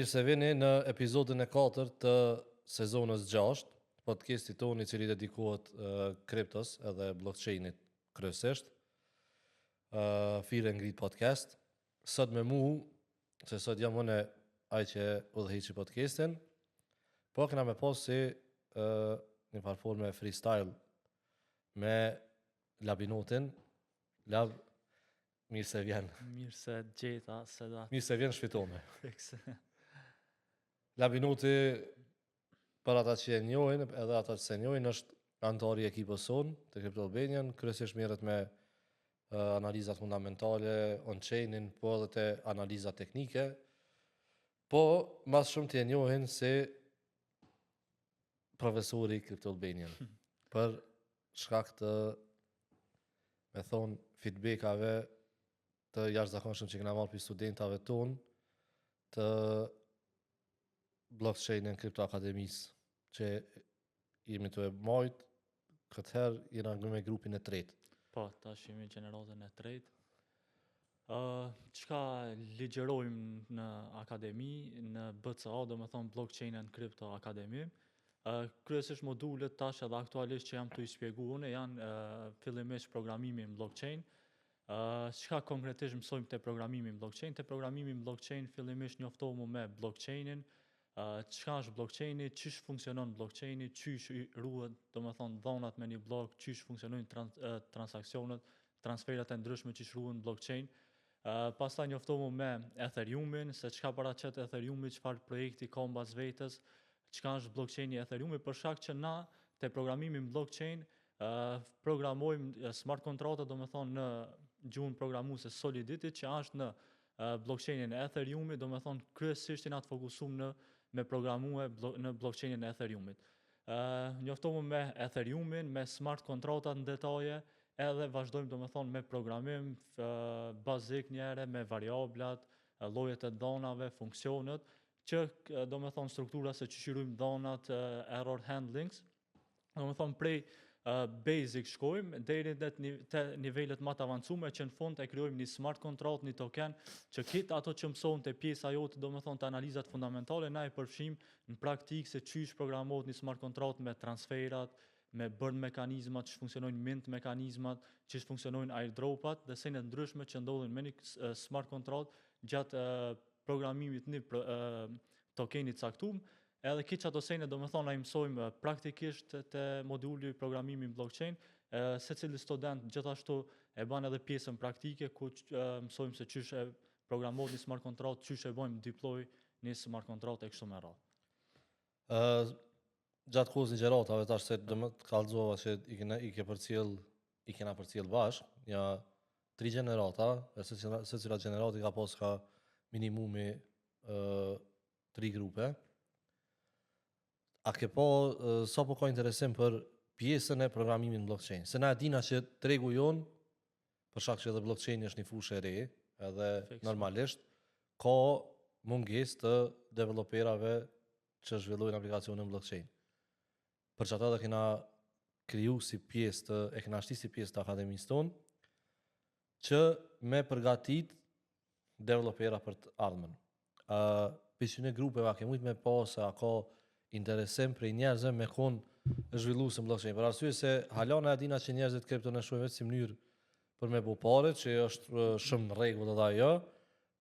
Mirë se vini në episodin e 4 të sezonës 6, podcastit tonë I cili dedikohet kriptos edhe blockchainit kryesisht. Fire ngrit podcast. Sot me mu, se sot jam unë ai që udhëhiqi podcastin, po kena me pas si një farforme freestyle me Labinotin. Lab, mirë se vjen. Mirë se gjeta, se da. Mirë se vjen shfitome. Fikse. Labinuti, për ata që e njohin, edhe ata që se njohin, është antari I ekipës sonë të Crypto Albanian, kryesisht merret me analizat fundamentale, on-chainin, po edhe te analizat teknike. Po, mas shumë të e njohin si profesori Crypto Albanian. Për shkak të, me thonë, feedbackave të jashtëzakonshëm që kena marrë për studentave tonë të blockchain-in Crypto Akademisë, që jemi të e majt, këtëherë jena me grupin e tretë. Po, tash jemi gjeneratën e tretë. Çka ligjerojmë në akademi, në BCA, do me thonë Blockchain and Crypto Academy. Kryesisht modulet tash edhe aktualisht që jam të I shpjegu unë janë fillimisht programimi në blockchain. Çka konkretisht mësojmë te programimi në blockchain? Te programimi në blockchain fillimisht njoftohemi me blockchainin, çka është blockchaini, çish funksionon blockchaini, çish ruhet, domethënë dhonat me një blok, çish funksionojnë transaksionet, transferat e ndryshme çish ruhen në blockchain. Pastaj njoftohemi me Ethereumin, se çka paraqet Ethereumi, çfarë projekti ka mbas vetes, çka është blockchaini Ethereumi, për shkak që na te programimi në blockchain programojmë smart kontrata, domethënë në gjuhën programuese Solidity, që është në blockchainin e Ethereumit, domethënë kryesisht jena të fokusuar me programue në blockchainin e Ethereumit. Njoftohemi me Ethereumin, me smart kontratat në detaje, edhe vazhdojmë domethënë me programim bazik njëherë me variablat, llojet e dhonave, funksionet, që domethënë struktura se çishirojmë dhonat, error handlings, domethënë prej basic shkojmë deri te nivelet më të avancuara që në fund e krijojmë një smart contract, një token, që këtë ato që mësohen te pjesa jote, domethënë te analizat fundamentale, na e përfshim në praktikë se çish programohet një smart contract me transferat, me burn mekanizmat, që funksionojnë mint mekanizmat, që funksionojnë airdropat dhe sejnë ndryshme që ndodhin me një smart contract gjatë programimit një tokenit caktuar. Edhe këtë ato sejnë domethënë ai mësojmë praktikisht te moduli programimi në blockchain, secili student gjithashtu e bën edhe pjesën praktike ku mësojmë se çish e programohet një smart contract, çish e bëjmë deploy një smart contract e kështu me radhë. Gjatë kohës ligjëratave tash se do të kallëzova që I kena përcjell bashk, ja 3 gjenerata, secila gjenerati ka pas ka minimumi 3 grupe. A ke po, sa po ka interesim për pjesën e programimit në blockchain? Se na e dina që tregu jonë, për shkak që edhe blockchain është një fushë e re, edhe normalisht, ka mungesë të developerave që zhvillojnë aplikacione në blockchain. Për që ata dhe kena kriju si pjesë e kena shti si pjesë të akademisë tonë, që me përgatit developera për të ardhmen. Pishën e grupeve, a ke mujt me pasë, a ka interesim prej njerëzve me konë zhvillues në blockchain. Për arsye se halana e dina që njerëzit kripton e shohin vetë si mënyrë për me bu pare, që është shumë në rregull edhe ajo,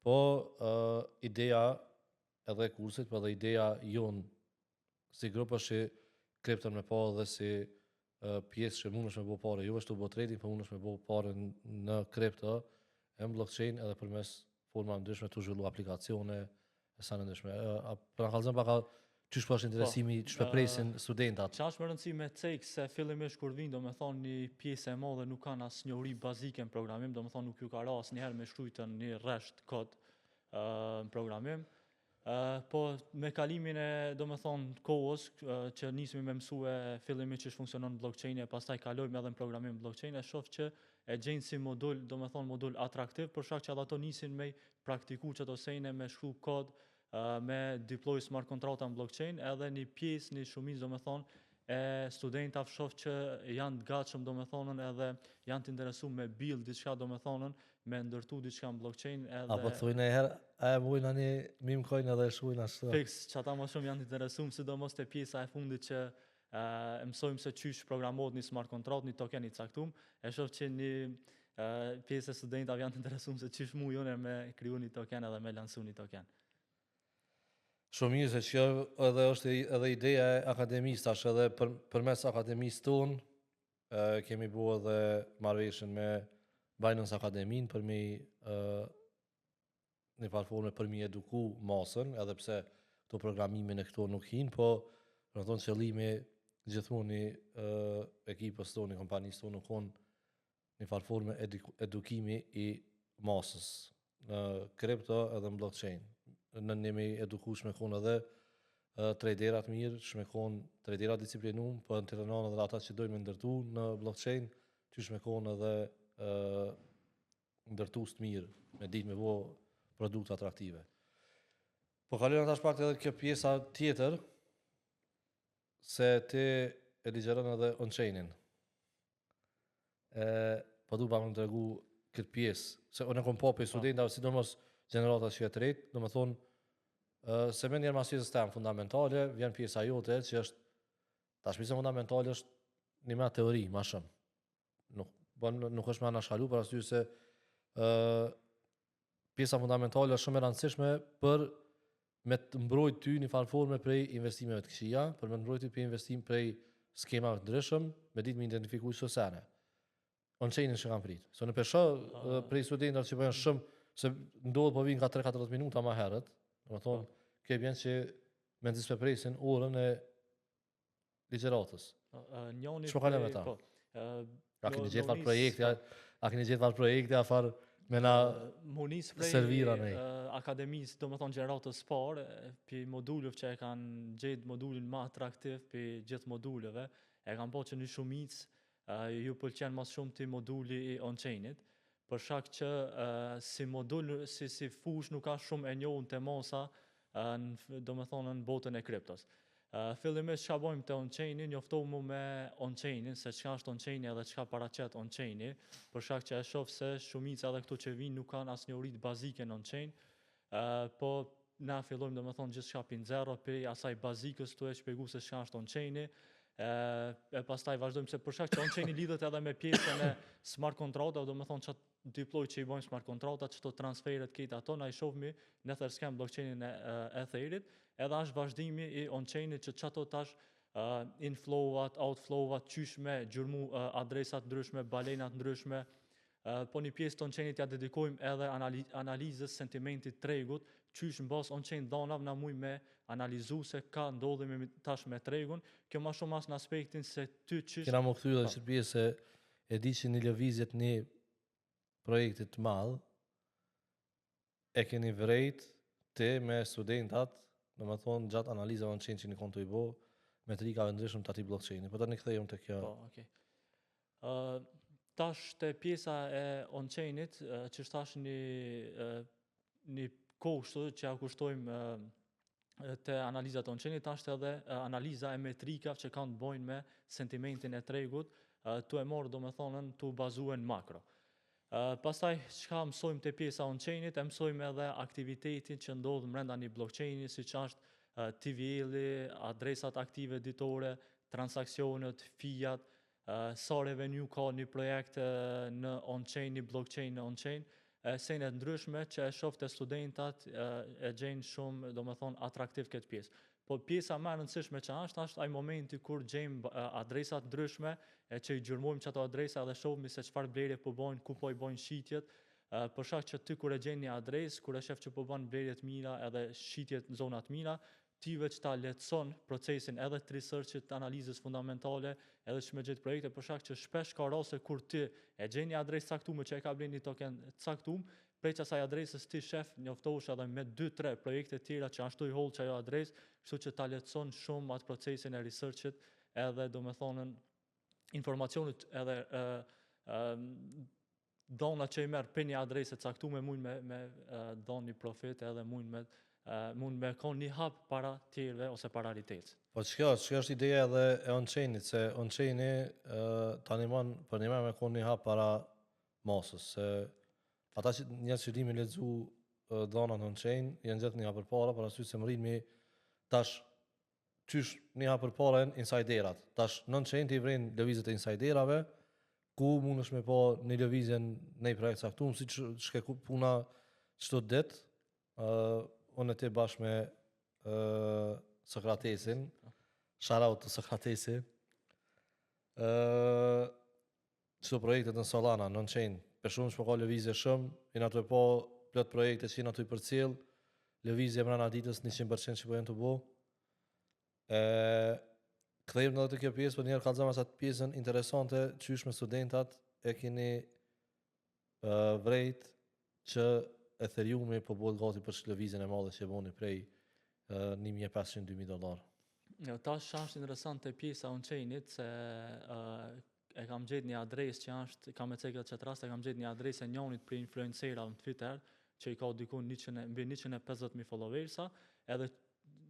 po ideja edhe kursit, po edhe ideja jonë si grup është që kripton me pa dhe si pjesë që mundesh me bu pare, jo është të bu trading, po mundesh me bu pare në kripto, e në blockchain edhe përmes forma ndryshme të zhvillu aplikacione e sa në ndryshme. Për në kallëzëm paka qysh po është interesimi, që shpepresin studentat? Qa është më rëndësi me cek se fillimisht kur vinë, do me thonë një pjesë e madhe nuk kanë as njohuri bazike në programim, do me thonë nuk ju ka ra as njëherë me shkrujtën një rresht kod në programim. Po me kalimin e do me thonë kohës që nismi me mësue fillimisht që funksionon blockchain e pastaj kalojmë edhe në programim blockchain, e shoh që e gjenë si modul, do me thonë modul atraktiv, për shkak që edhe ato nisin me praktiku që ato sejne me shkru kod, me deploy smart kontrata në blockchain, edhe një pjesë, një shumicë, do me thonë, e studentave shoh që janë të gatshëm, do me thonën, edhe janë të interesuar me build diçka, do me thonën, me ndërtu diçka në blockchain Apo edhe thuj në herë, a e mujnë ani mim coin edhe shujnë ashtu. fix që ata më shumë janë të interesuar, sidomos te pjesa e fundit që mësojmë se çysh programohet një smart contract, një token i caktuar, e shoh që një pjesë e studentave janë të interesuar se çysh mujën me kriju një token edhe me lansu një token. Shumë mirë se që edhe është edhe ideja e akademisë tash edhe përmes akademisë tonë kemi bua edhe marrëveshjen me Binance Akademin për mi në farforme për mi eduku masën, edhe pse këto programimin e këto nuk hin, po në thonë qëllimi gjithmonë ekipës tonë, kompanisë tonë nuk konë një farforme edukimi i masës në kripto edhe në blockchain. Në njemi eduku shme konë edhe traderat mirë, shme konë traderat disciplinum, po në të rënanë edhe ata që dojmë ndërtu në blockchain, që shme konë edhe ndërtus të mirë, me ditë me vo produkte atraktive. Po kalojnë tash pak edhe kjo pjesa tjetër, se ti e ligjeron edhe on-chainin. Po du pa më të regu këtë pjesë, se unë e kom po për studentave, sidomos gjenerata që e tretë, do më thonë, se me njerë mas pjesës temë fundamentale, vjen pjesa jote që është, tash pjesa fundamentale është një me teori, ma shumë. Nuk është me anashalu, për asyri se pjesa fundamentale është shumë e rëndësishme për me të mbrojt ty një farforme prej investimeve të këqija, për me të mbrojt ty për investim prej skemave të ndryshëm, me ditë me identifikuj sosene. On-chainin që kam prit. So në pesha prej studentat që bëjnë shumë, se ndodhë po vinë ka 3-4 minuta ma herët, do të thonë, ke bjen që me nëzis për presin orën e ligjeratës. Shpo kalem e ta? A keni gjithë farë projekte, a keni gjithë farë projekte, a farë me na servira nej. Akademisë, do më thonë gjeneratës parë, për modulëve që e kanë gjithë modulin ma atraktiv për gjithë moduleve, e kanë po që një shumicë ju pëlqen mas shumë të moduli i on-chainit, për shak që si modul, si fush nuk ka shumë e njohun të masa, do më thonë në botën e kriptos. Fillimisht çka bojmë te on-chaini, njoftohemi me on-chainin, se çka është on-chaini edhe çka paraqet on-chaini, për shkak që e shoh se shumica edhe këto që vinë nuk kanë as njohuri bazike në on-chain, po na fillojmë domethënë gjithçka pin zero, pe asaj bazikës tu e shpjegu se çka është on-chaini, e pastaj vazhdojmë se për shkak që on-chaini lidhet edhe me pjesën e smart contracta, domethënë çat deploy që i bojmë smart contracta, çto transferet këta ato na i shohmi në Etherscan blockchainin e Etherit, edhe është vazhdimi i on-chainit që çato tash inflowat, outflowat, qysh me gjurmu adresat ndryshme, balenat ndryshme, po një pjesë të on-chainit ja dedikojmë edhe analizës sentimentit tregut, qysh mbas on-chain dhanav na muj me analizu se ka ndodhemi tash me tregun, kjo ma shumë as në aspektin se ty qysh... Kena më këthy dhe që pjesë e di që një lëvizjet një projektit të madhë, e keni vrejt ti me studentat, do më thonë gjatë analiza on-chain që një konto i bo, me trikave ndryshëm të ati blockchaini. Po ta një këthejmë të kjo. Po, okay. Tash te pjesa e on-chainit, që është tash një koshtë që ja kushtojmë te analizat on-chainit, tash edhe analiza e metrikave që kanë të bojnë me sentimentin e tregut, tu e morë do me thonën tu bazuen makro. Pastaj çka mësojmë te pjesa on-chainit, e mësojmë edhe aktivitetin që ndodh brenda një blockchaini, siç është TVL-i, adresat aktive ditore, transaksionet, fijat, sa revenue ka një projekt në on-chain, një blockchain në on-chain, sejnë e ndryshme që e shoh te studentat e gjejnë shumë, do me thonë, atraktiv këtë pjesë. Po pjesa më e rëndësishme që është ai momenti kur gjejmë adresat ndryshme, që i gjurmojmë çato adresa dhe shohmi se çfarë blerje po bojnë, ku po i bojnë shitjet, për shkak që ty kur e gjen një adresë, kur e shef që po bën blerje të mira edhe shitjet në zona të mira, ti veç ta lehtëson procesin edhe të researchit, të analizës fundamentale, edhe që me gjithë projekte, për shkak që shpesh ka raste kur ti e gjen një adresë caktuar që e ka bler një token caktuar, prej asaj adresës ti shef njoftohesh edhe me 2-3 projekte tjera që ashtu i holl çajo adresë, kështu që ta lehtëson shumë atë procesin e researchit, edhe domethënë informacionet edhe dona që i merr për një adresë caktuar mund me don një profit edhe mund me kon një hap para tjerëve ose para realitets. Po çka është ideja edhe e on-chainit, se on-chaini tani për një me kon një hap para masës, se ata që njerëz që dimin lexu dhënat on-chain janë gjatë një përpara për arsye se më rrin me tash qysh një përpara janë insiderat. Tash on-chain ti vren lëvizjet e insiderave ku mundesh me pa një lëvizje në një projekt caktuar, siç shke puna çdo ditë, unë ti bashkë me Sokratesin, shout out të Sokratesi. Çdo projektet në Solana, on-chain, për shumë shpo ka lëvizje shumë, janë ato po plot projekte që janë aty përcjell, lëvizje brenda ditës 100% që po janë të bo. Kthejmë në të kjo pjesë, por njerë kallëzëm asat pjesën interesante qysh me studentat e keni vrejt që Ethereumi po bëhet gati për lëvizjen e madhe që e boni prej $1,500–2,000. Tash është interesante pjesa on-chainit se e kam gjetë një adresë që është, kam e cekët qëtë rast, e kam gjetë një adresë e njonit për influencerave në Twitter, që i ka dikun mbi 150.000 followersa, edhe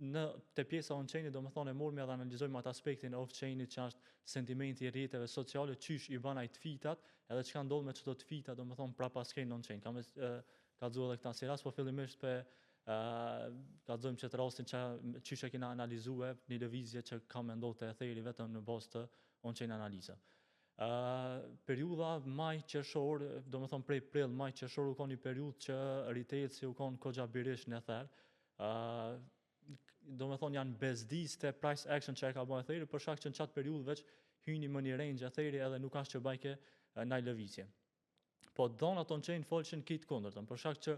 në te pjesa on-chainit do më thonë e mormi edhe analizojmë atë aspektin off-chainit që është sentimenti i rrjeteve sociale, qysh i bën ai tweetat, edhe çka ndodh me çdo tweetat, do më thonë prapaskën on-chain. Kam kallëzuar edhe këtë si rast, po fillimisht kallëzojmë çet rastin qysh e kena analizuar një lëvizje që ka menduar te Etheri vetëm në bazë të on-chain analiza. Periudha maj qershor, do më thonë prej prill maj qershor u ka një periudhë që retailsi u kanë goxha birish në Ether. Do më thonë janë bezdis të price action që e ka bën Etheri, për shkak që në qatë periudhë veç hyni më një range Etheri edhe nuk ashtë që bajke naj lëvizje. Po donat on-chain folshin kitë kundërtën, për shkak që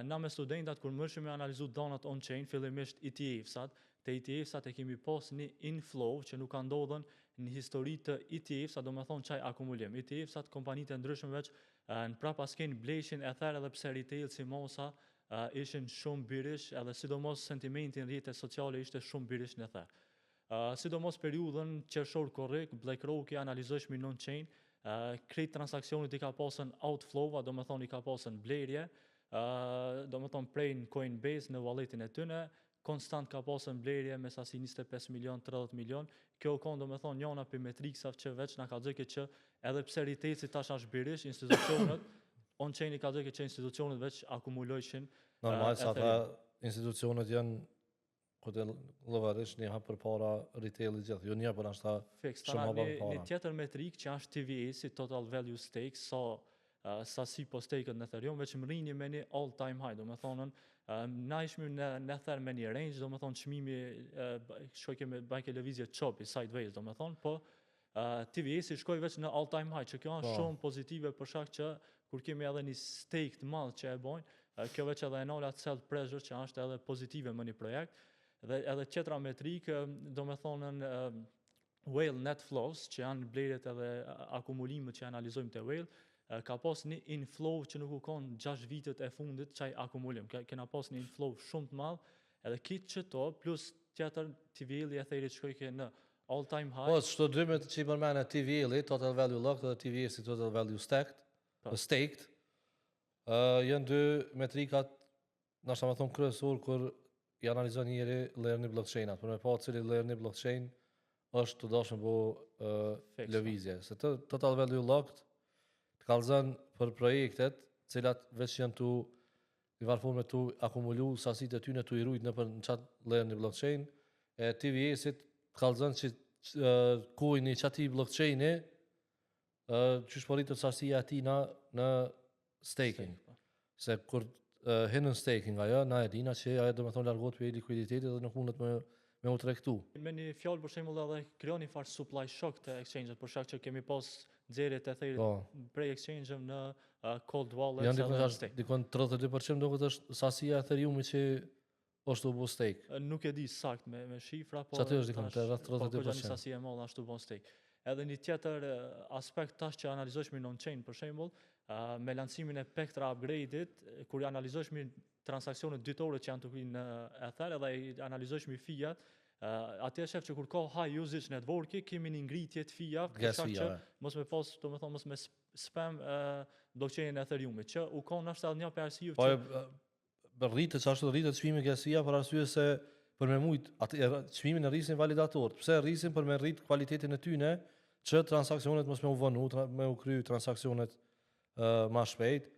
na me studentat kur mërshim me analizu donat on-chain, fillimisht ETF-sat, te ETF-sat e kemi pas një inflow që nuk ka ndodhen në histori të ETF-sat, do më thonë qaj akumulim. ETF-sat, kompanitë e ndryshme veç në prapasken bleshin Ether edhe pse retail si mosa ishin shumë birish, edhe sidomos sentimentin rrjetet sociale ishte shumë birish në Ether. Sidomos periudhën qershor korrekt, BlackRock i analizojshmi on-chain, krejt transakcionit i ka pasën outflow, do më thonë i ka pasën blerje, do më thonë prej në Coinbase në walletin e tyne, konstant ka pasën blerje me sasi 25 milion, 30 milion, kjo konë do më thonë njona për metriksav që veç nga ka dzëke që edhe pse retailsi tash është birish, institucionet, on-chain i ka dzëke që institucionet veç akumulojshin. Normal, sa ta institucionet janë këtë lëvarisht një hapë për para retailit gjithë, jo një për ashta shumë hapë për para. Një tjetër metrik që është TVA-si, Total Value Stake, sasi po stake-et në Ethereum, veç më rinjë me një all time high, do me thonën, na ishmi në Ether me një range, do me thonë qmimi, shkoj me bajke lëvizje chopi, sideways, do me thonë, po TVA-si shkoj veç në all time high, që kjo është shumë pozitive për shkak që kur kemi edhe një stake të madh që e bojnë, kjo veç edhe e nolat self pressure që është edhe pozitive më një projekt, dhe edhe qetra metrik, do me thonën whale net flows, që janë blerjet edhe akumulimet që analizojmë të whale, ka pas një inflow që nuk u konë 6 vitet e fundit qaj akumulim. Kena pas një inflow shumë të madh, edhe kitë që to, plus tjetër TVA-li e Etherit shkojke në all time high. Po, shto dymet që i përmene TVA-li, Total Value Locked dhe TVA-si Total Value Staked, janë dy metrikat, nashta me thonë kryesor, kur i analizon njëri layerni blockchainat, për me pa cili layerni blockchain është të dashme bo lëvizje. Se Total Value Locked të kalëzën për projektet, cilat veç janë të i varforme të akumulu sasit e tyne të i rujt në qatë layerni blockchain, e TVA-sit të kalëzën që kujni qati blockchaini që shporitë të sasia atina në staking. Se kur hidden staking ajo, na e dina që ajo do me thonë largot për likuiditetit dhe nuk mundet me u trektu. Me një fjallë për shemull edhe kryo një farë supply shock të exchange-et, për shkak që kemi pas nxjerrjet e Etherit prej exchange-eve në cold wallets. Janë dikon 32% do këtë është sasia e Ethereumi që është u bo stake. Nuk e di sakt me shifra, po që aty është dikon të rreth 32%. Po një sasia e madhe ashtu bo stake. Edhe një tjetër aspekt tash që analizojshmi on-chain për shembull, me lancimin e Pectra upgrade-it, kur analizojshmi transaksionet dytore që janë të kujnë në Ether, edhe i analizojshmi fiat, atje shef që kur ka high usage networki, kemi një ngritje të fija, për shkak që mos me pas, do me thonë, mos me spam blockchain e Ethereumit, që u ka nështë edhe një për arsye që... Po, rritet që ashtu rritet çmimi gasia për arsye se për me mujt çmimin e rrisin validatorët. Pse rrisin për me rrit kualitetin e tyne, që transaksionet mos me u vënu, me u kry transaksionet ma shpejt.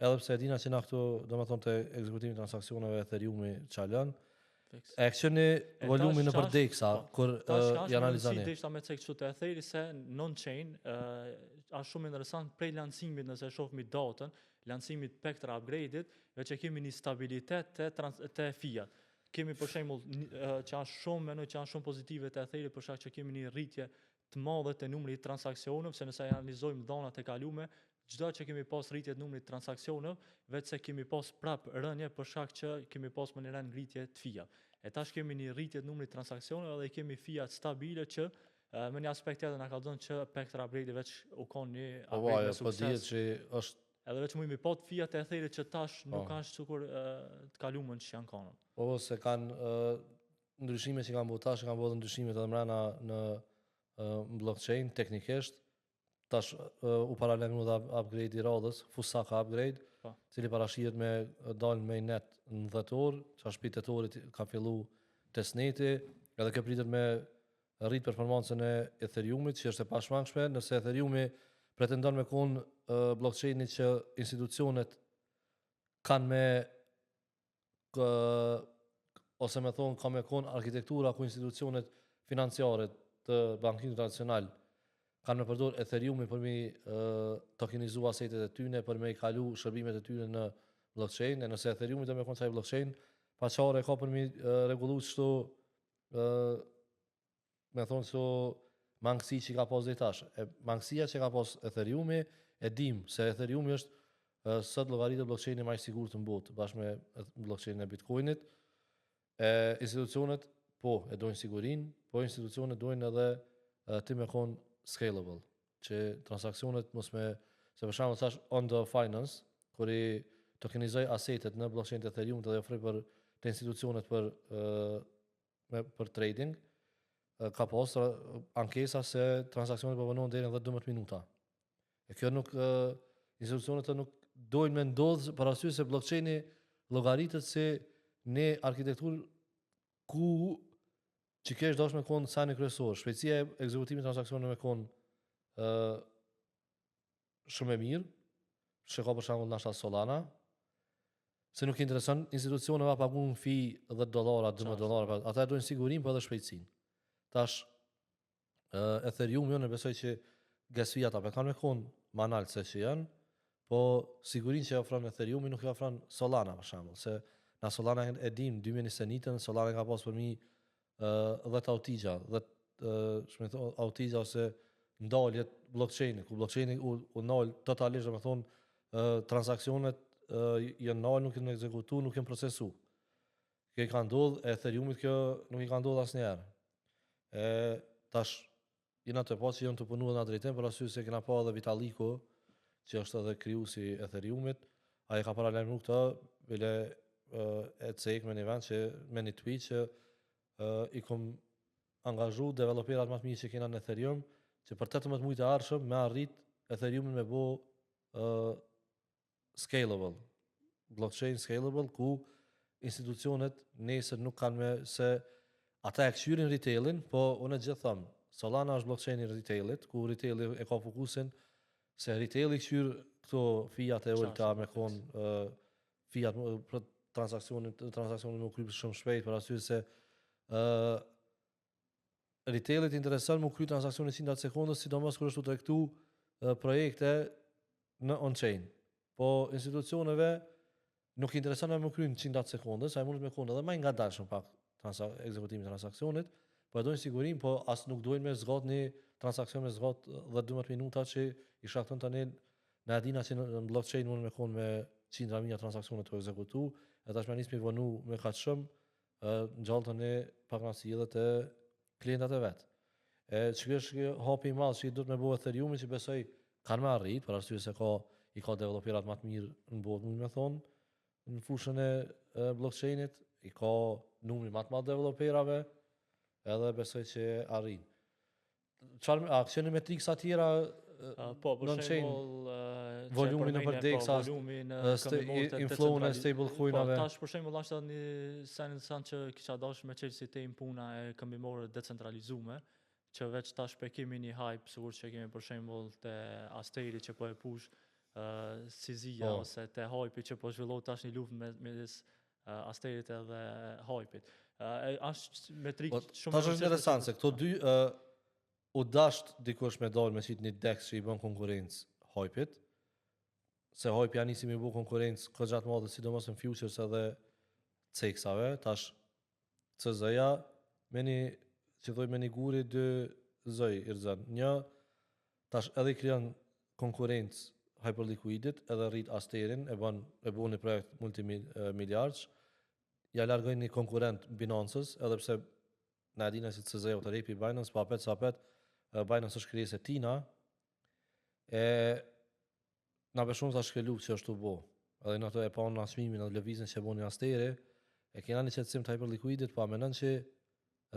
edhe pse e dina që na këtu, domethënë te ekzekutimi i transaksioneve Ethereumi ç'a lën, Fiks. e këshini volumin në tash- përdeksa po, kur Tash ka i është analizoni. rëndësi deshta me cek kështu të Etheri se non-chain është shumë interesant prej lancimit nëse shohmi datën, lancimit Spectra upgrade-it, veç e kemi një stabilitet te fiat. Kemi për shembull që janë shumë menoj që janë shumë pozitive te Etheri për shkak që kemi një rritje të madhe të numrit të transaksioneve, se nëse analizojmë dhënat e kaluara, çdo që kemi pas rritje të numrit të transaksioneve, veç se kemi pas prap rënje për shkak që kemi pas më një rënë ngritje të fiat. E tash kemi një rritje të numrit të transaksioneve dhe kemi fiat stabile që me një aspekt tjetër na ka dhënë që Spectra upgrade veç u kon një Po upgrade me po dihet sukses. që është Edhe veç mujmë pa të fiat e Etherit që tash nuk Po. kanë sikur të kaluamën që janë kanë. po se kanë ndryshime që kanë bërë tash, kanë bërë ndryshime të mëdha në blockchain teknikisht. Tash u paralajmëru dhe upgrade i radhës, Fusaka upgrade, Po. cili parashihet me dalë me net në 10 orë, që është pit orë ka fillu testneti, edhe kjo pritet me rrit performancën e Ethereumit, që është e pashmangshme, nëse Ethereumi pretendon me kon blockchaini që institucionet kanë me ose me thonë ka me kon arkitektura ku institucionet financiare të bankimit tradicional kanë me përdor Ethereumi për me tokenizu asetet e tyne, për me i kalu shërbimet e tyne në blockchain, e nëse Ethereumi do me kon çaj blockchain, paçare ka për me rregullu çto me thonë so mangësi që ka pas deri tash. Mangësia që ka pas Ethereumi, e dim se Ethereumi është sot llogaritë blockchaini më i sigurt në botë, bashkë me blockchainin e Bitcoinit. Institucionet po e dojnë sigurinë, po institucionet dojnë edhe ti me kon scalable, që transaksionet mos me, se për shembull thash on the finance, kur i tokenizoj asetet në blockchain të Ethereum dhe ofroj për të institucionet për trading, ka pas ankesa se transaksionet po vonohen deri në 10-12 minuta. E kjo nuk institucionet nuk dojnë me ndodh për arsye se blockchaini llogaritet si në arkitekturë ku që kesh dosh me konë sani kryesor, shpejtësia e ekzekutimit të transaksioneve me konë shumë e mirë, që ka për shembull nashta Solana, se nuk i intereson institucioneve pagun fi $10, $12, ata e dojnë sigurinë po edhe shpejtësinë. Tash Ethereum jo në besoj që gas fiat apo kanë me konë më lart se që janë, po sigurinë që ofron Ethereum nuk i ofron Solana për shembull, se na Solana e dim 2021-ën Solana ka pas për mi 10 autigja, 10 autigja ose ndaljet blockchaini, ku blockchaini u ndal totalisht, do të thonë transaksionet janë ndal, nuk janë ekzekutu, nuk janë procesu. Kjo i ka ndodhur, e Ethereumit kjo nuk i ka ndodhur asnjëherë. Tash jena të pa që janë të punu në atë drejtim, për arsye se kena pa edhe Vitaliku, që është edhe krijuesi i Ethereumit, ai ka paralajmëruar këtë, bile e cek me një vend që me një tweet që i kom angazhu developerat më të mirë që kena në Ethereum, që për 18 muaj të ardhshëm me arrit Ethereumin me bo scalable, blockchain scalable, ku institucionet nesër nuk kanë me se ata e këshyrin retailin, po unë gjithë thëmë, Solana është blockchaini retailit, ku retaili e ka fokusin se retaili këshyr këto fiat e ulta me konë fiat për transaksionin më krypë shumë shpejt, për arsye se retailit intereson më kry transaksionin 100 sekondës, sidomos kur është u tregtu projekte në on-chain. Po institucioneve nuk intereson me më kry në 100 sekondës, ai mund me konë edhe më ngadalshëm pak ekzekutimi i transaksionit, po e dojnë sigurinë, po as nuk dojnë me zgat një transaksion me zgat 10-12 minuta që i shkakton tani në adina që në blockchain mund me konë me 100.000 transaksione të ekzekutu, e tash me nisë me vonu me kaq shumë, ngjallë tani paknasi edhe të klientat e vet. Që është hapi i madh që i duhet me bëu Ethereumi, që besoj kanë me arrit, për arsye se i ka developerat më të mirë në botë, mund me thonë, në fushën e blockchainit, i ka numri më të madh developerave, edhe besoj që arrin. Çfarë aksione metriksa tjera po për shembull volumi në përdeksa, volumi në inflow në stable coinave. Po tash për shembull është një sen interesant që kisha dashur me çelësi te impuna e këmbimore decentralizuar, që veç tash pe kemi një hype, sigurisht që kemi për shembull te Asteri që po e push Sizia Po. ose te Hype që po zhvillohet tash një luftë midis Asterit edhe Hypit. Është metrik Po, shumë tash është interesant se këto dy u dasht dikush me dalë me qitë një Dex që i bën konkurrencë Hypit, se Hype janë nisi me bu konkurrencë këtë gjatë madhe, sidomos në futures edhe ceksave, tash CZ-ja me një, që thoj me një guri dy zëj i rëzën. Një, tash edhe i krijon konkurrencë Hyperliquidit, edhe rrit Asterin, e bën një projekt multimiliardsh, ja largojnë një konkurrent Binance-s, edhe pse na dina se CZ-ja të repi Binance, pa apet, Binance është krijesë e tina, e na për shumë ta shkelu që është të bo. Edhe në ato e pa në asmimin edhe lëvizjen që boni Asteri, e kena një qëtësim të Hyperliquidit, pa menon që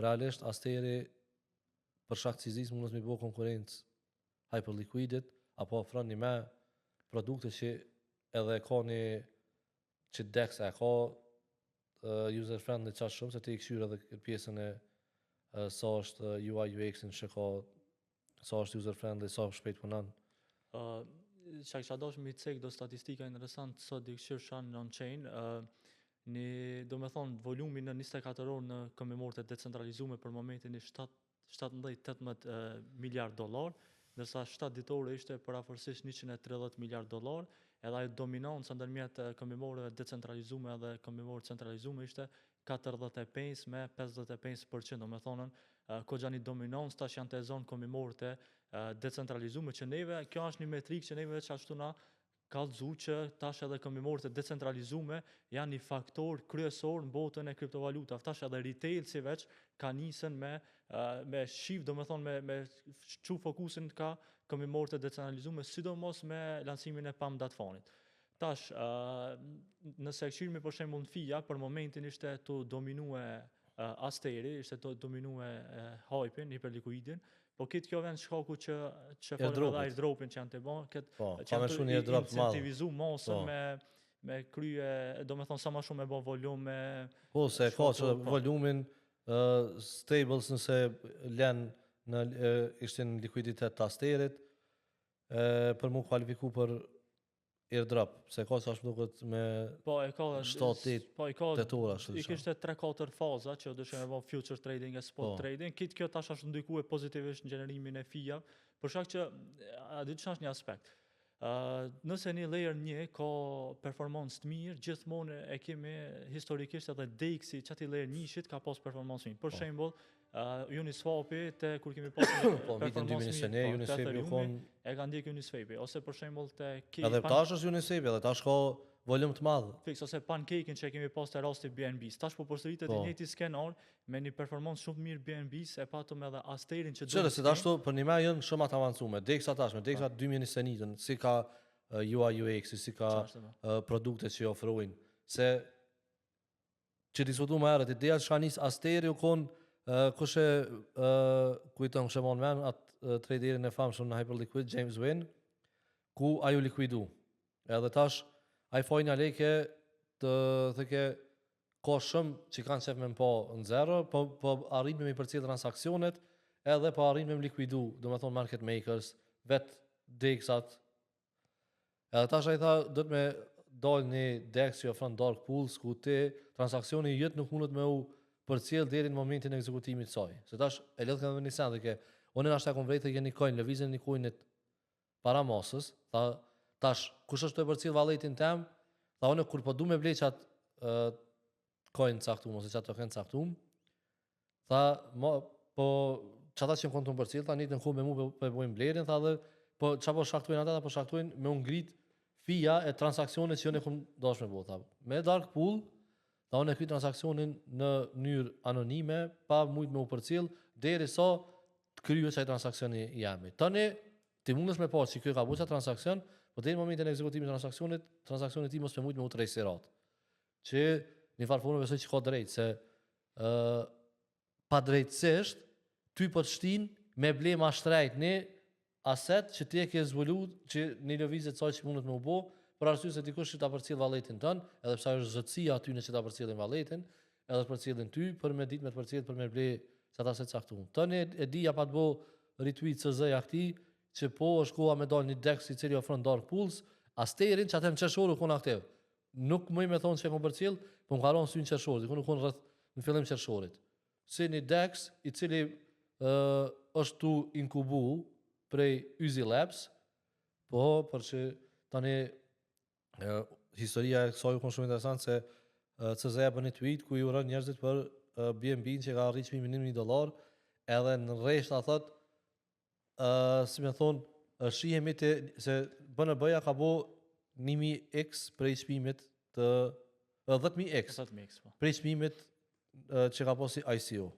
realisht Asteri për shkak të cizis mund të mi bo konkurrencë Hyperliquidit, apo ofron një me produkte që edhe ka një që Dex e ka user friendly qash shumë, se ti i këshyr edhe pjesën e sa është UI UX-in që ka, sa është user friendly, sa shpejt punon. Çka kisha dashur mi cek do statistika interesant sot di këshir shan on-chain, do me thonë volumi në 24 orë në këmbimorët e decentralizume për momentin i 17-18 miliard dollar, ndërsa 7 ditore ishte për afërsisht 130 miliard dollar, edhe ajo dominanca ndërmjet këmbimorëve decentralizume dhe këmbimorëve centralizume ishte 45 me 55%, do me thonën kogja një dominancë tash janë të zonë këmbimorët e decentralizume që neve, kjo është një metrik që neve që ashtu na kallëzu që tash edhe këmbimorët e decentralizume janë një faktor kryesor në botën e kriptovalutave. Tash edhe retailsi veç ka nisën me shif, do me thonë me çu fokusin ka këmbimorët e decentralizume, sidomos me lancimin e PAM Datfonit. Tash, nëse e këshirmi për shembull në FIA, për momentin ishte të dominue Asteri, ishte të dominue Hype-in, Hyperliquidin, po këtë kjo vend shkaku që falem edhe airdropin që janë të bon, që janë të incentivizu mosën me krye, do me thonë sa ma shumë me bo volum me... Po, se ka që volumin stables nëse len në ishtin likuiditet të Asterit, për mu kualifiku për airdrop, se ka që ashtë duket me 7-8 tetora. I kishte 3-4 faza që dëshë me bo future trading e spot trading, kitë kjo tash ashtë ndikue pozitivisht në gjenerimin e FIA, për shkak që, a dy që është një aspekt. Nëse një layer 1 ka performancë të mirë, gjithmonë e kemi historikisht edhe DEX-i që ati layer 1-shit ka pas performancë mirë. Për shembull, Uniswapi kur kemi pasur performancë mirë, Uniswapi e ka ndjek Uniswapi, ose për shembull te edhe tash është Uniswapi, edhe tash ka volum të madh. Fiks, ose Pancake-in që kemi pas te rasti BNB-s. Tash po përsëritet i njëjti skenar me një performancë shumë të mirë BNB-s, e patëm edhe Asterin që do. Se tash për një më janë shumë të avancuar. Dexa tash, me Dexa 2021, si ka UI UX, si ka produkte që ofrojnë. Se që diskutuam më herët, ideja që ka nis Asteri u kon kushe kujton që mon men atë traderin e famshëm në Hyperliquid, James Wynn, ku ajo likuidu. Edhe tash ai fojnë leke të thëke ka shumë që kanë qef me më po në zero, po arrim me përcjell transakcionet, edhe po arrim me më likuidu, do me thonë market makers, vetë DEX-at. Edhe tash ai tha, do të me dalë një DEX që ofron dark pools, ku ti transaksioni jëtë nuk mundet me u përcjell deri në momentin e ekzekutimit të saj. Se tash e lidh kanë në sen dhe unë ashta kom vrejtë një coin, lëvizjen një coinit para masës, tha tash kush është të përcjell valletin tem, tha unë kur po du me blej çat coin caktum ose çat token caktum, tha po çata që kontum përcjell tani në kohë me mua po bëjmë blerjen, tha dhe po çapo shaktojnë ata apo shaktojnë me u ngrit fija e transaksionit që unë kam dashur me bëu tha. Me dark pool tha unë e kryj transaksionin në mënyrë anonime, pa mujt me u përcjell, derisa të kryhet çaj transaksioni i jamit. Tani ti mundesh me pa që ky ka bëu çaj transaksion, po deri në momentin e ekzekutimit të transaksionit, transaksioni ti mos me mujt me u trejserat. Që në farformë besoj që ka drejt, se pa drejtësisht ty po të shtin me ble ma shtrejt një aset që ti e ke zbulu që një lëvizje të saj që mundet me u bo, për arsye se dikush që ta përcjell valletin tën, edhe pse është zotësia aty në që ta përcjellin valletin, edhe përcjellin ty për me ditë me të përcjell për me ble sa ta se caktuar. Tani e dija pa të bë retweet CZ-ja këtij që po është koha me dal një DEX i cili ofron dark pools, Asterin që atëm qershor u kon aktiv. Nuk më me thonë që e kom përcjell, po më kalon sy në qershorit, ku nuk kon rreth në fillim qershorit. Si një DEX i cili është tu inkubu prej Uzi Labs, po për që tani historia e kësaj u kon shumë interesant se CZ bën një tweet ku i uron njerëzit për BNB-n që ka arrit çmimin $1,000, edhe në rreshta thot si më thon shihemi se BNB-ja ka bo 1000x prej çmimit të 10.000x 10.000 po. prej çmimit që ka posi ICO.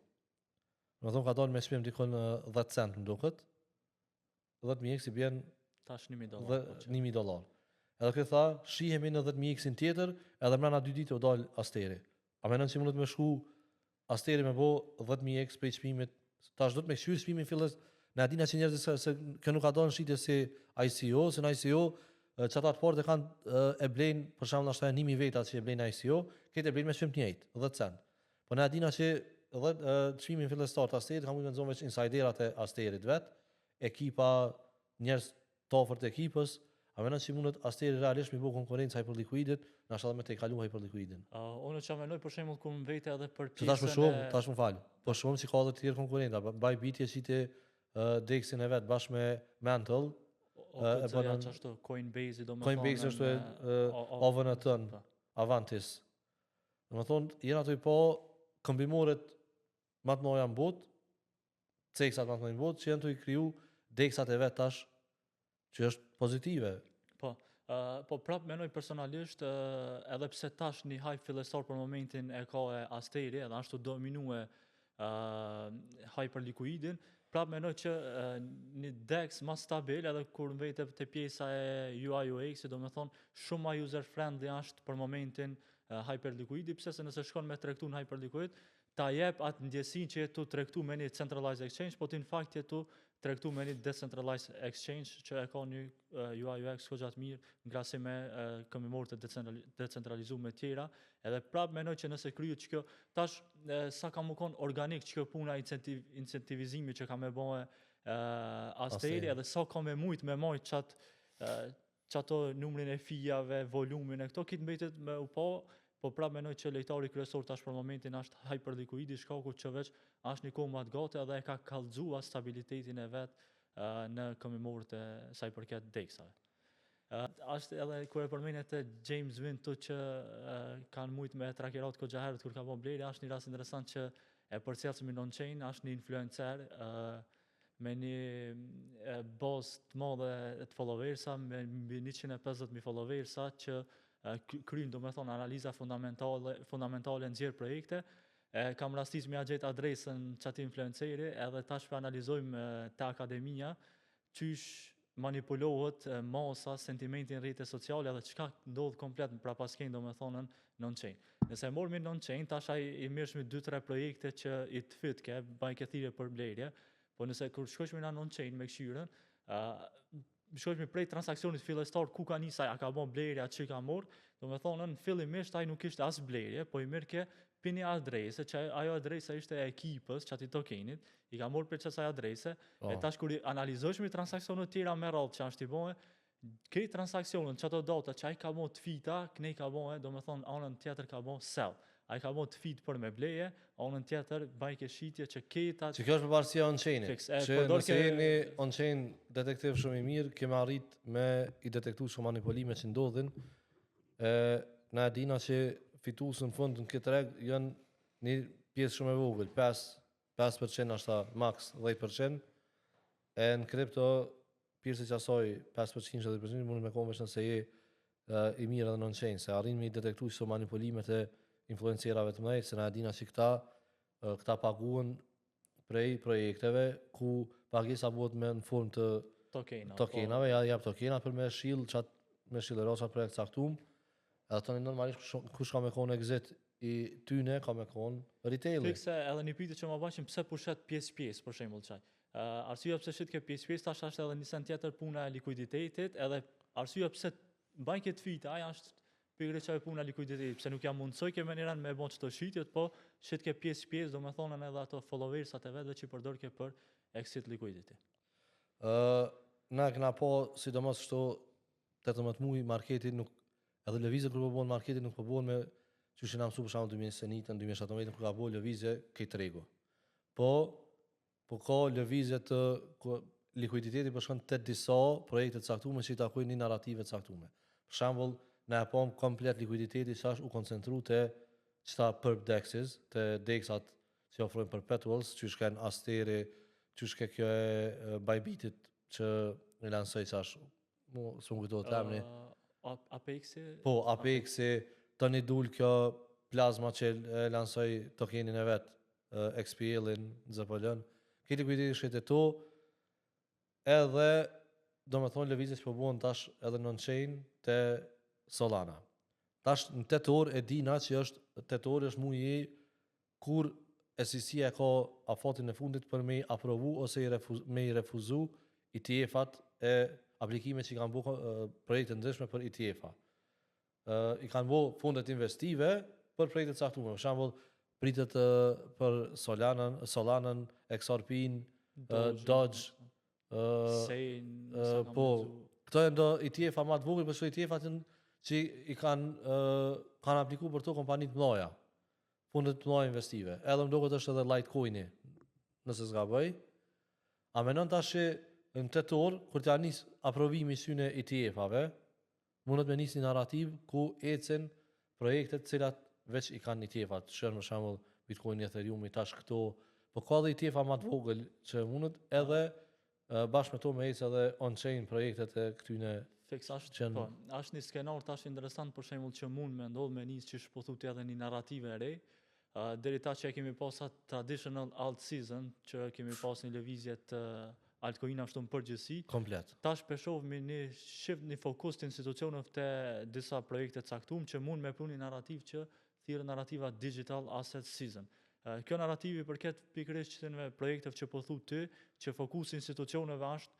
Më thonë ka dalë me çmim dikon 10 cent më duket. 10.000x i bjen Tash $1,000. $1,000. Edhe këtë tha, shihemi në 10.000x-in tjetër, edhe mrena 2 ditë u dal Asteri. A menon që mundet me shku Asteri me bo 10.000x prej çmimit, tash do të me këshyr çmimin filles, në adina që njerëzit se kjo nuk ka dalë në shitje si ICO, se në ICO çata të parë kanë e blejnë, për shembull ashtu 1.000 veta që e blejnë ICO, këtë e blejnë me çmim të njëjtë, 10 cent. Po në adina që çmimin fillestar të Asterit ka mujtë me nëzon veç insiderat e Asterit vet, ekipa, njerëz të afërt të ekipës, a menon që mundet Asteri realisht me bëu konkurrencë Hyperliquidit, na shalla me të kalu Hyperliquidin. Unë që menoj për shembull ku më vete edhe për Se tash më fal. Po shumë si ka edhe të tjerë konkurrenta, Bybit e qite Dexin e vet bashkë me Mantle, e bën ashtu Coinbase do më thonë. Coinbase është ovën e tën, Avantis. Do të thonë janë ato po kombimoret më të mëdha në botë, ceksat më të mëdha në botë që janë të i kriju Dexat e vet tash që është pozitive. Po prap menoj personalisht edhe pse tash një hype fillestar për momentin e ka e Asteri edhe ashtu dominue Hyperliquidin, prap menoj që një DEX më stabil edhe kur vete te pjesa e UI UX, do të thonë shumë më user friendly është për momentin Hyperliquidi, pse se nëse shkon me tregtu në Hyperliquid, ta jep atë ndjesinë që jetu tregtu me një centralized exchange, po ti në fakt jetu tregtu me një decentralized exchange që e ka një UI UX goxha të mirë në krahasim me këmbimorët e decentralizuar me tjera, edhe prap menoj që nëse kryhet kjo tash sa ka më kon organik kjo puna incentivizimi që ka me bëhe Asteri edhe sa ka me mujt me majt çato numrin e fijave, volumin e këto kit mbetet me u po prap menoj që lejtari kryesor tash për momentin është Hyperliquidi, shkaku që veç është një kohë më të gati edhe e ka kallxuar stabilitetin e vet në këmbimorët e sa i përket DEX-ave. Është edhe kur e përmendet James Wind tu që kanë mujt me trackerat goxha herët kur ka bën blerje, është një rast interesant që e përcjellshëm on-chain, është një influencer me një bazë të madhe të followersa, me mbi 150.000 followersa që kryen do me thonë analiza fundamentale nxjerr projekte. Kam rastis me gjetë adresën çati influenceri edhe tash po analizojmë te akademia qysh manipulohet masa, sentimenti në rrjete sociale edhe çka ndodh komplet në prapasken do me thonë në on-chain. Nëse e mormi në on-chain, tash i mirëshmi 2-3 projekte që i të fytke, bajnë thirrje për blerje, po nëse kur shkojshmi në on-chain me këshyren, shkojshmi prej transaksionit fillestar ku ka nisaj, a ka bon blerja, që ka morë, do me thonë në fillimisht ai nuk ishte as blerje, po i mirë ke pini adrese, që ajo adresa ishte e ekipës, që ati tokenit, i ka morë për qësaj adrese, e tash kur i analizojshmi transakcionet tjera me radhë që është i bojë, këj transakcionet që ato data që ai ka bon të fita, kënej ka bon, do me thonë anën tjetër ka bon sell. Ai ka bon të fit për me bleje, anën tjetër bajke shitje që keta... Që kjo është përparësia on-chainit, që nëse jeni on-chain detektiv shumë i mirë, kemi arrit me i detektu shumë manipulime që ndodhin, na dina që fituesën në fund në këtë reg janë një pjesë shumë e vogël, 5% ashta max 10%, e në kripto pjesë që asoj 5% 10% mund me konë veç nëse je i mirë edhe në on-chain, se arrin me i detektu shumë manipulimet e influencierave të mëdhenj, se na dina që këta paguhen prej projekteve ku pagesa bëhet me në formë të tokenave, ja jap tokena për me shill çat projekt caktuar. Edhe tani normalisht kush ka me konë exit i tyne ka me konë retailer. Fikse edhe një pyetje që më bashim pse pushet pjesë për shembull çaj. Arsyeja pse shit ke pjesë tash është edhe një send tjetër puna e likuiditetit, edhe arsyeja pse bajnë këtë fita, ajo është pikërisht çaj puna e likuiditetit, pse nuk jam mundsoj ke mënyrën me bën çto shitjet, po shit ke pjesë, do të thonë edhe ato followersat e vetë që i përdor ke për exit liquidity. Na kena po sidomos kështu 18 muaj marketi nuk edhe lëvizje kur po bën marketi nuk po bën me çuçi na mësu për shembull 2019, 2017 kur ka bën lëvizje këtë tregu. Po ka lëvizje të likuiditeti po shkon te disa projekte të caktuara që i takojnë një narrative të caktuara. Për shembull, na e pam komplet likuiditeti sa u koncentru te çta perp dexes, te dexat që ofrojnë perpetuals, që shkën Asteri, që shkë kjo e Bybitit që e lansoj qash, s'u kujtohet emri. Apex-i? Po, Apex-i, tani dul kjo plazma që e lansoj tokenin e vet, XPL-in, ZPL-n. Këtë likuiditeti shkete to, edhe do me thonë lëvizje që po buon tash edhe në on-chain te Solana. Tash në tetor e dina që është tetor është muji kur SEC-ja ka afatin e fundit për me i aprovu ose me i refuzu ETF-at e aplikimet që i kanë bu projekte ndryshme për ETF-a. I kanë bu fundet investive për projekte caktuara. Për shembull, pritet për Solanën, XRP-n, Dodge, po, këto janë do ETF-a më të vogël, por këto ETF-at që i kanë aplikuar për to kompanitë mëdha, fundet të mëdha investive. Edhe më duket është edhe Litecoin-i, nëse s'gaboj. A mendon tash në tetor kur t'ja nis aprovimi syne ETF-ave, mundet me nis një narrativ ku ecën projektet të cilat veç i kanë ETF-at, shërë për shembull Bitcoin, Ethereum, tash këto, po ka dhe ETF-a më të vogël që mundet edhe bashkë me to me ecë edhe on-chain projektet e këtyne. Fiks është, po, është një skenar tash interesant për shembull që mund me ndodh me nis që po thotë edhe një narrative e re. Deri tash që kemi pas atë traditional alt season, që kemi pas një lëvizje të altcoin ashtu në përgjithësi. Komplet. Tash po shohim një shift, një fokus të institucioneve te disa projekte të caktuar që mund me pru një narrativ që thirrë narrativa digital asset season. Kjo narrativi përket pikërisht qëtënve projekteve që po thu ty, që fokusi institucioneve është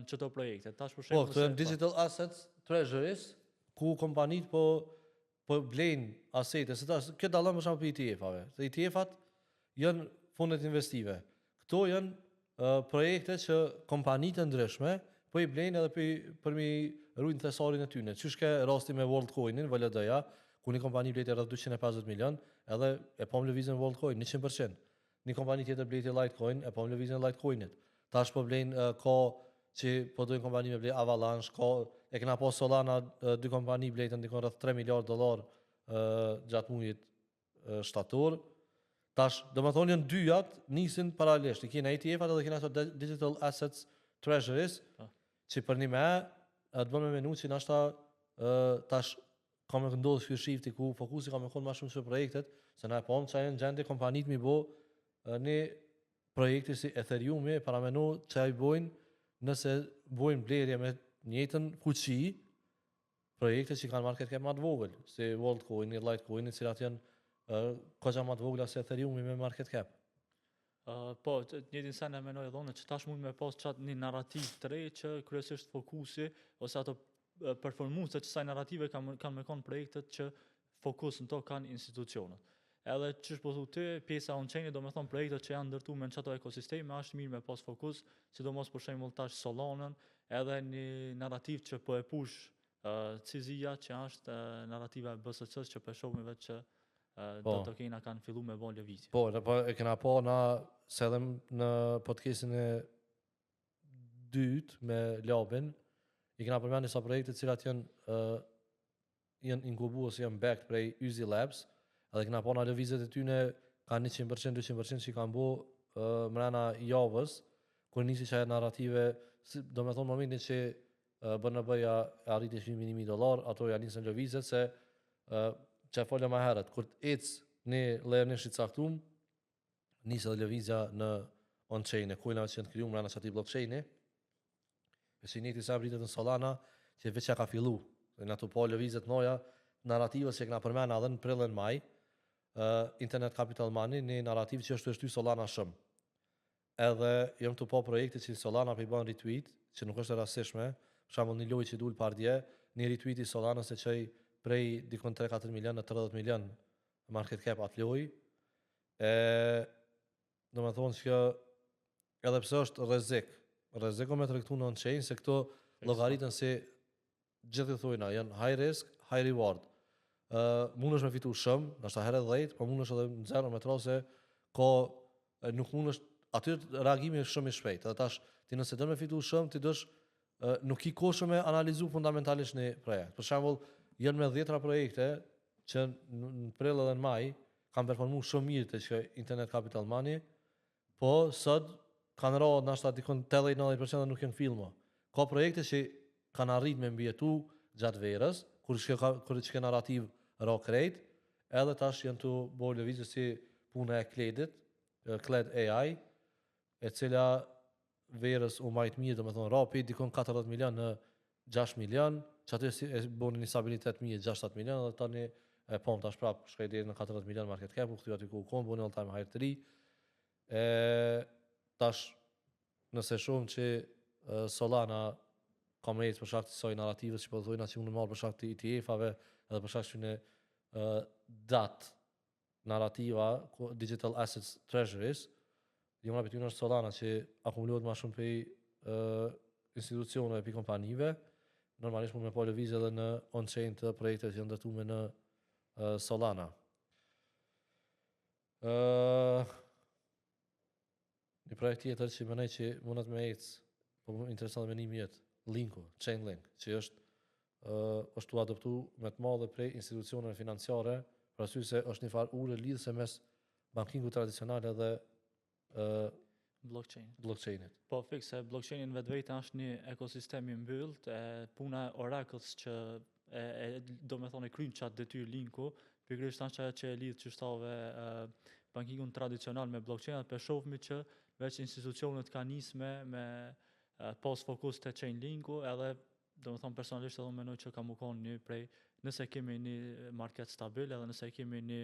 në qëto projekte. Tash për shembull, këto janë digital assets, treasuries, ku kompanitë po blejnë asete, se tash kjo dallon për shembull për ETF-ave. Se ETF-at janë fundet investive. Këto janë projekte që kompanitë të ndryshme po i blejnë edhe për mi ruajnë thesarin e tyre. Çu shke rasti me WorldCoin-in, VLD-ja, ku një kompani blejti rreth 250 milion, edhe e pam lëvizjen WorldCoin 100%. Një kompani tjetër blejti Litecoin, e pam lëvizjen Litecoinit. Tash po blejnë ka që po dojnë kompani me blej Avalanche, e kena pas Solana, dy kompani blejtën dikon rreth $3 miliard gjatë mujit shtator. Tash, do me thonë janë dyjat nisin paralelisht. I kena ETF-at edhe kena ato digital assets treasuries, që për një me të bën me menu që nashta tash ka me ndodhë ky shifti ku fokusi ka me konë ma shumë se projektet, se na e pam që janë gjende kompanit mi bo një projekti si Ethereum-i, para menu që i bojnë nëse bojnë blerje me njëtën fuqi, projekte që kanë market cap ma të vogël, si WorldCoin, Litecoin, cilat janë koqa ma të vogla se Ethereum-i me market cap. Po, njëtin sen e menoj edhe që tash mund me pas qatë një narrativ të re që kryesisht fokusi ose ato performuese që saj narrative kanë me konë projektet që fokus në to kanë institucionet. Edhe që po thu ty, pjesa on-chain do me thonë projektet që janë ndërtu me në qato ekosisteme, është mirë me pas fokus, sidomos për shembull tash Solanën, edhe një narrativ që po e push Cizia, që është narrativa e BSC-s që po shohim vetë që do të kena kanë fillu me bon lëvizje. Po, e kena po na se edhe në podcastin e dytë me Labin, i kena përmend disa projekte cilat janë inkubuar ose janë backed prej Uzi Labs, edhe kena pa në lëvizjet e tyne kanë 100%, 200% që kanë bo mrena javës, kur nisi që narrative, do me thonë momentin që BNB-ja arriti $1.000.000, ato ja nisën lëvizjet se që e folë ma herët, kur ecë një lernish i caktum, nisë dhe lëvizja në on-chain, e kujna që janë kriju mrena që ati blockchain-i, e që njëti sa vritet në Solana, që veç që ka fillu, në ato po lëvizjet noja, narrativës që këna përmena edhe në prilën maj, Internet Capital Money, një narrativ që është të shty Solana shumë. Edhe jëmë të po projekte që Solana për i ban retweet, që nuk është e rasishme, shambull një loj që dul pardje, një retweet i Solana se që i prej dikon 3-4 milion në 30 milion market cap atë loj. Do me thonë që edhe pse është rrezik me të rektu në on-chain, se këto logaritën si gjithë i thojna, janë high risk, high reward. Mundesh me fitu shumë, ndoshta herë 10, po mundesh edhe në zero me trose, nuk mundesh aty reagimi është shumë i shpejtë. Edhe tash ti nëse do me fitu shumë, ti dosh nuk i kohë shumë me analizu fundamentalisht një projekt. Për shembull, janë me 10 projekte që në prill edhe në maj kanë performu shumë mirë te që Internet Capital Money, po sot kanë rënë ndoshta dikon 80-90% nuk janë filma. Ka projekte që kanë arrit me mbijetu gjatë verës, kur çka narrativ ra krejt, edhe tash janë tu bo lëvizje si puna e Kledit, Kled AI, e cila verës u majt mirë, domethënë rapi dikon 40 milion në 6 milion, që aty e bën një stabilitet mirë 6-7 milion, dhe tani e pom tash prap shkoj deri në 40 milion market cap, u kthye aty ku kon, bën all time high 3. Tash nëse shohim që Solana ka më për shkak të kësaj narrativës që po thonë që unë marr për shkak të ETF-ave edhe për shkak të DAT narrativa, Digital Assets Treasuries, jo më betejnë është Solana që akumulohet më shumë prej institucioneve e kompanive, normalisht mund me po lëvizje edhe në on-chain të projekte që janë ndërtuar në Solana. Një projekt tjetër që mendoj që mundet me ecë, po më intereson me menimi jetë, Linku, Chainlink, që është tu adoptu me të madhe prej institucioneve financiare, për arsye se është një farë ure lidhëse mes bankingut tradicional edhe blockchainit. Po fikse blockchainin vetvete është një ekosistem i mbyllët, puna e Oracles që do me thonë e kryen çat detyr Linku, pikërisht është ajo që e lidh çështave bankingun tradicional me blockchain, për shohmi që veç institucionet kanë nisme me pas fokus te Chainlinku, edhe do me thonë personalisht edhe mendoj që ka më konë një prej, nëse kemi një market stabil edhe nëse kemi një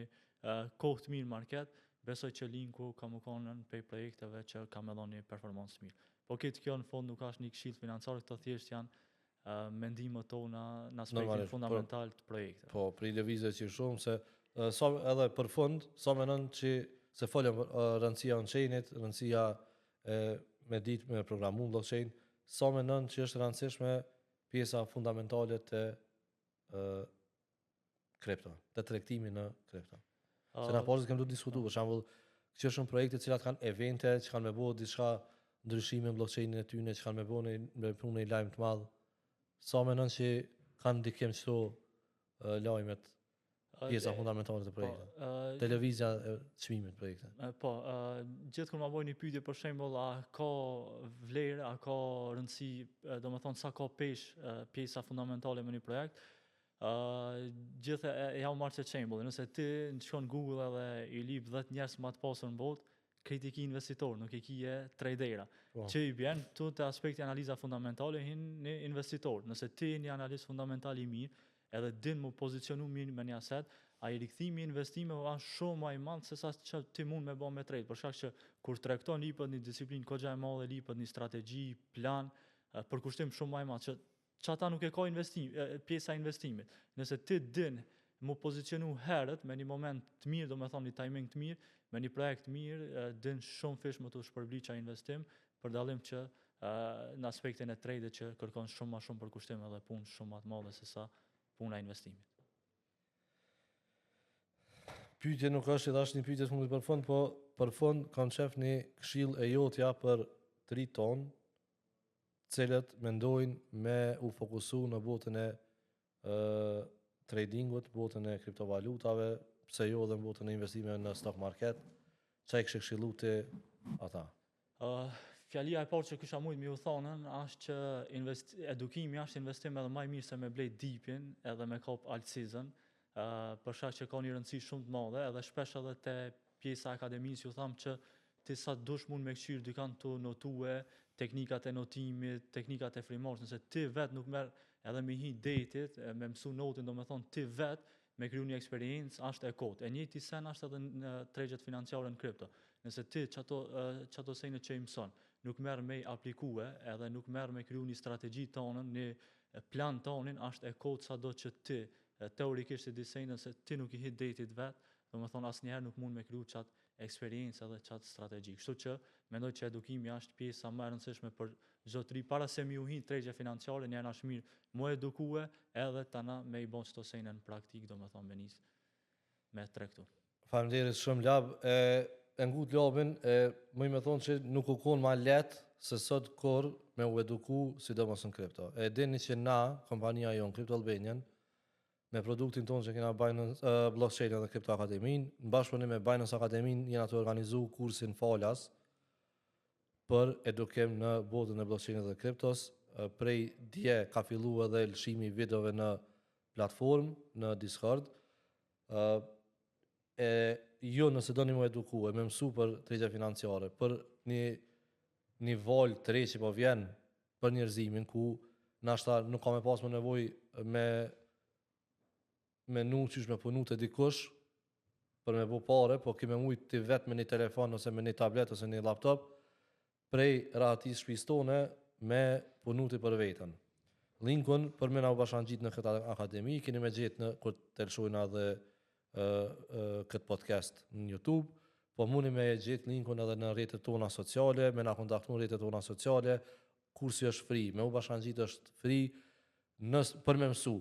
kohë të mirë market, besoj që Linku ka më konë në prej projekteve që ka me dhonë një performancë mirë. Po këtë kjo në fond nuk është një këshill financiar, këto thjesht janë mendimet tona në aspektin fundamental të projekteve. Po, për i lëvizje që shumë, se edhe për fund, sa menon që se folëm rëndësia on-chainit, rëndësia me ditë me programu blockchain, sa menon që është rëndësishme pjesa fundamentale të kripto, të tregtimi në kripto. Se na pozit kemë du të diskutu, për shembull, që shumë projekte cilat kanë evente, që kanë me bo diçka ndryshime në blockchainin e tyne, që kanë me bo në punë një lajmë të madh. Sa menon që kanë ndikim çto lajmet, pjesa fundamentale të projektit. Televizja e çmimit të projektit. Po, gjithë kur ma boj një pyetje për shembull, a ka vlerë, a ka rëndësi, domethënë sa ka pjesa fundamentale me një projekt, gjithë e ja u marrë që shembull, nëse ti në shkon Google edhe i lip 10 njerëz më të pasur në botë, krejt i ki investitor, nuk i ki tradera. Që i bjen, tu të aspekti analiza fundamentale hin një investitor. Nëse ti një analiz fundamental i mirë, edhe din mu pozicionu mirë me një aset, a i rikthimi investimeve është shumë më i madh se sa që ti mund me bë me trade. Për shkak që kur tregton lipët një disiplinë kogja e madhe, lipët një strategji, plan, përkushtim shumë më i madh që ata nuk e ka pjesa e investimit. Nëse ti din mu pozicionu herët me një moment të mirë, do me thonë një timing të mirë, me një projekt të mirë, din shumë fish më të shpërbli qa investim, për dallim që në aspektin e trade që kërkon shumë ma shumë përkushtim edhe punë shumë ma të madhe se sa puna e investimit. Pyetje nuk është edhe është një pyetje fundit për fund, po për fund kam qef një këshill e jotja për 3 tonë, cilët mendojnë me u fokusu në botën e tradingut, botën e kriptovalutave, pse jo dhe në botën e investimeve në stock market, çfarë kishe këshillu ti ata? Fjalia e parë që kisha mujt mi u thonën është që edukimi është investim edhe më i mirë se me blej deepin edhe me kop alt season, për shkak që ka një rëndësi shumë të madhe, edhe shpesh edhe te pjesa e akademisë ju tham që ti sa dush mund me këshirë dikant të notue, teknikat e notimit, teknikat e frymorës, nëse ti vet nuk merr edhe me hi datit, me mësu notin, do me thonë ti vet, me kriju një eksperiencë, është e kotë. E njëjti sen është edhe në tregjet financiare në kripto. Nëse ti çato sejnë që i mëson, nuk merr me aplikue, edhe nuk merr me kriju një strategji tonën, një plan tonin, është e kotë sado që ti teorikisht i disejnë, nëse ti nuk i hit datit vet, do me thonë asnjëherë nuk mund me kriju qatë eksperiencë edhe qatë strategji. Kështu që mendoj që edukimi është pjesa më e rëndësishme për zotri para se mi u hin tregje financiare, një nash mirë mu edukue edhe tana me i bon çto sejnë në praktik, domethënë me nis me tregtu. Faleminderit shumë Lab, e ngut Labin, më me thonë që nuk u kon ma letë se sot kur me u eduku sidomos në kripto. E dini që na, kompania jonë Crypto Albanian, me produktin tonë që kena Binance Blockchain dhe Crypto Akademin, në bashkëpunim me Binance Akademin jena të organizu kursin falas për edukim në botën e blockchainit dhe kriptos. Prej dje ka fillu edhe lëshimi videove në platformë, në Discord. Jo nëse do një mu eduku e me mësu për tregje financiare, për një val të re që po vjen për njerëzimin ku nashta nuk ka me pas më nevoj me nu qysh me punu të dikush për me bu pare, po kime mujt të vetë me një telefon ose me një tablet ose një laptop prej rahatis shpis tone me punu të për vetën. Linkun për me na u bashkangjit në këtë akademi, keni me gjetë në kur të lëshojna dhe këtë podcast në YouTube, po mundi me gjetë linkun edhe në rrjetet tona sociale, me na kontaktu në rrjetet tona sociale, kursi është free, me u bashkangjit është free për me mësu.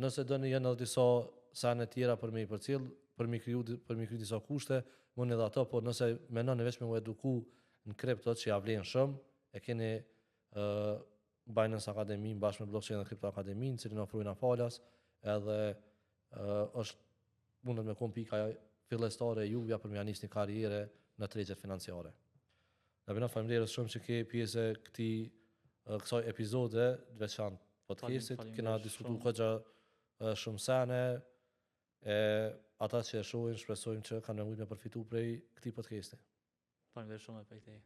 Nëse do një jenë edhe disa sene tjera për me i përcjell, për me kriju disa kushte, mundi edhe ato, po nëse menoni veç me u eduku në kriptot që ja vlen shumë, e keni Binance Akademin bashkë me Blockchain dhe Crypto Akademin, cilin ofrojnë falas, edhe është mundet me kon pika fillestare e juve për me janis një karriere në tregjet financiare. Në bëna faleminderit shumë që ke pjesë kësaj epizode veçantë podcastit, kena diskutu këgja shumë sene, ata që e shohin shpresojmë që kanë mujt me përfitu prej këtij podcasti. Faleminderit shumë e pejtej.